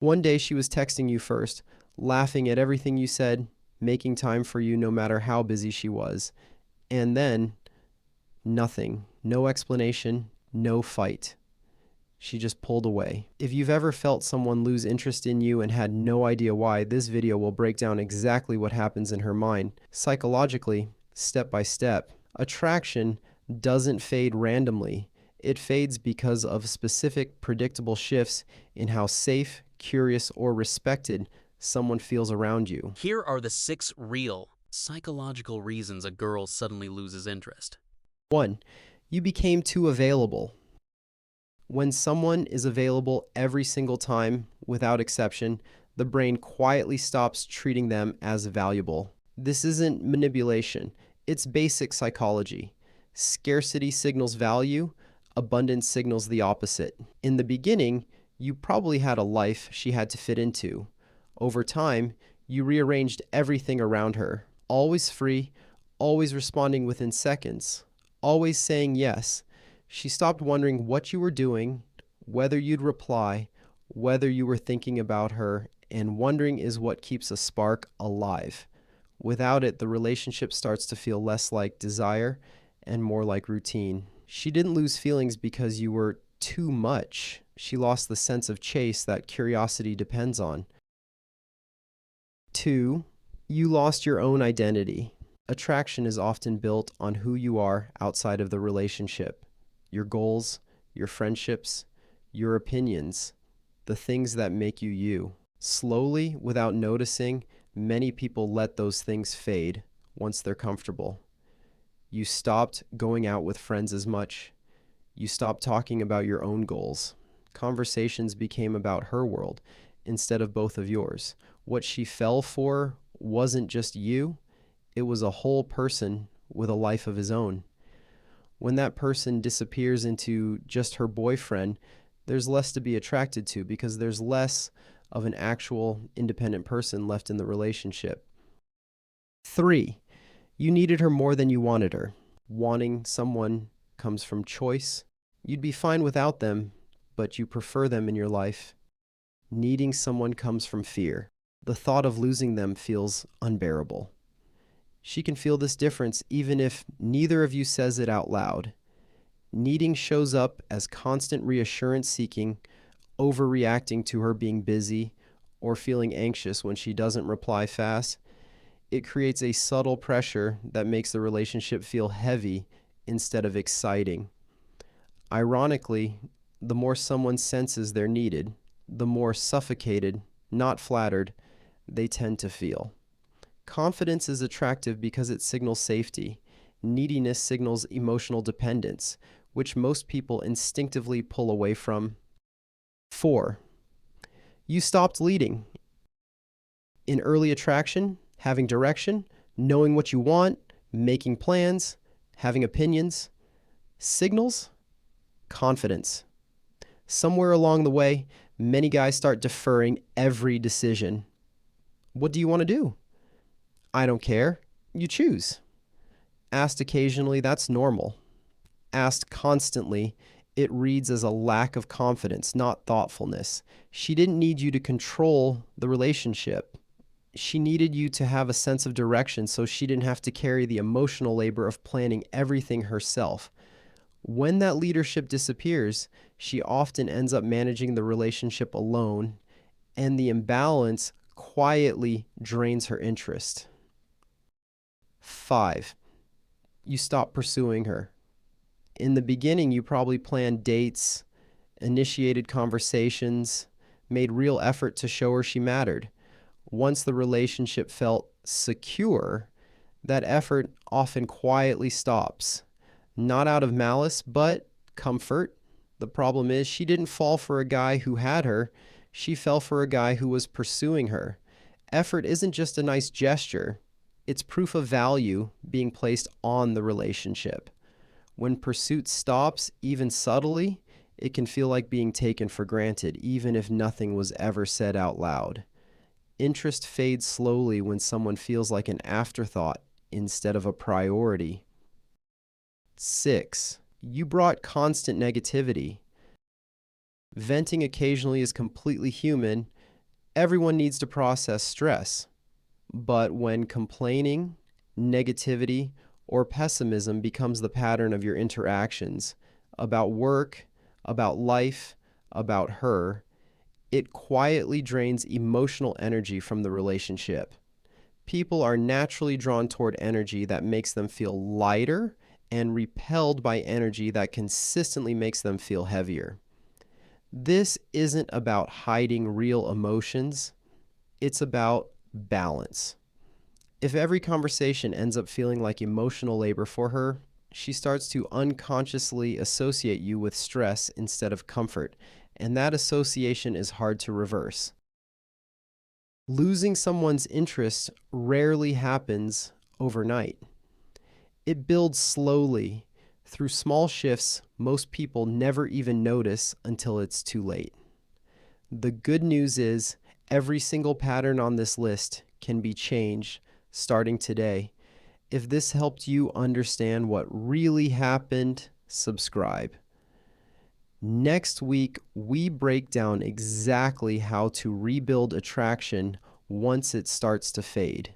One day she was texting you first, laughing at everything you said, making time for you no matter how busy she was. And then, nothing. No explanation, no fight. She just pulled away. If you've ever felt someone lose interest in you and had no idea why, this video will break down exactly what happens in her mind, psychologically, step by step. Attraction doesn't fade randomly. It fades because of specific, predictable shifts in how safe, curious, or respected someone feels around you. Here are the 6 real, psychological reasons a girl suddenly loses interest. 1. You became too available. When someone is available every single time, without exception, the brain quietly stops treating them as valuable. This isn't manipulation, it's basic psychology. Scarcity signals value, abundance signals the opposite. In the beginning, you probably had a life she had to fit into. Over time, you rearranged everything around her. Always free, always responding within seconds, always saying yes. She stopped wondering what you were doing, whether you'd reply, whether you were thinking about her, and wondering is what keeps a spark alive. Without it, the relationship starts to feel less like desire and more like routine. She didn't lose feelings because you were too much. She lost the sense of chase that curiosity depends on. 2. You lost your own identity. Attraction is often built on who you are outside of the relationship. Your goals, your friendships, your opinions, the things that make you you. Slowly, without noticing, many people let those things fade once they're comfortable. You stopped going out with friends as much. You stopped talking about your own goals. Conversations became about her world instead of both of yours. What she fell for wasn't just you, it was a whole person with a life of his own. When that person disappears into just her boyfriend, there's less to be attracted to because there's less of an actual independent person left in the relationship. 3. You needed her more than you wanted her. Wanting someone comes from choice. You'd be fine without them, but you prefer them in your life. Needing someone comes from fear. The thought of losing them feels unbearable. She can feel this difference even if neither of you says it out loud. Needing shows up as constant reassurance seeking, overreacting to her being busy, or feeling anxious when she doesn't reply fast. It creates a subtle pressure that makes the relationship feel heavy instead of exciting. Ironically, the more someone senses they're needed, the more suffocated, not flattered, they tend to feel. Confidence is attractive because it signals safety. Neediness signals emotional dependence, which most people instinctively pull away from. 4. You stopped leading. In early attraction, having direction, knowing what you want, making plans, having opinions, signals confidence. Somewhere along the way, many guys start deferring every decision. What do you want to do? I don't care. You choose. Asked occasionally, that's normal. Asked constantly, it reads as a lack of confidence, not thoughtfulness. She didn't need you to control the relationship. She needed you to have a sense of direction so she didn't have to carry the emotional labor of planning everything herself. When that leadership disappears, she often ends up managing the relationship alone, and the imbalance quietly drains her interest. 5. You stop pursuing her. In the beginning, you probably planned dates, initiated conversations, made real effort to show her she mattered. Once the relationship felt secure, that effort often quietly stops. Not out of malice, but comfort. The problem is she didn't fall for a guy who had her. She fell for a guy who was pursuing her. Effort isn't just a nice gesture. It's proof of value being placed on the relationship. When pursuit stops, even subtly, it can feel like being taken for granted, even if nothing was ever said out loud. Interest fades slowly when someone feels like an afterthought instead of a priority. 6. You brought constant negativity. Venting occasionally is completely human, Everyone needs to process stress, but when complaining, negativity, or pessimism becomes the pattern of your interactions about work, about life, about her, it quietly drains emotional energy from the relationship. People are naturally drawn toward energy that makes them feel lighter and repelled by energy that consistently makes them feel heavier. This isn't about hiding real emotions, it's about balance. If every conversation ends up feeling like emotional labor for her, she starts to unconsciously associate you with stress instead of comfort, and that association is hard to reverse. Losing someone's interest rarely happens overnight. It builds slowly through small shifts most people never even notice until it's too late. The good news is every single pattern on this list can be changed starting today. If this helped you understand what really happened, subscribe. Next week, we break down exactly how to rebuild attraction once it starts to fade.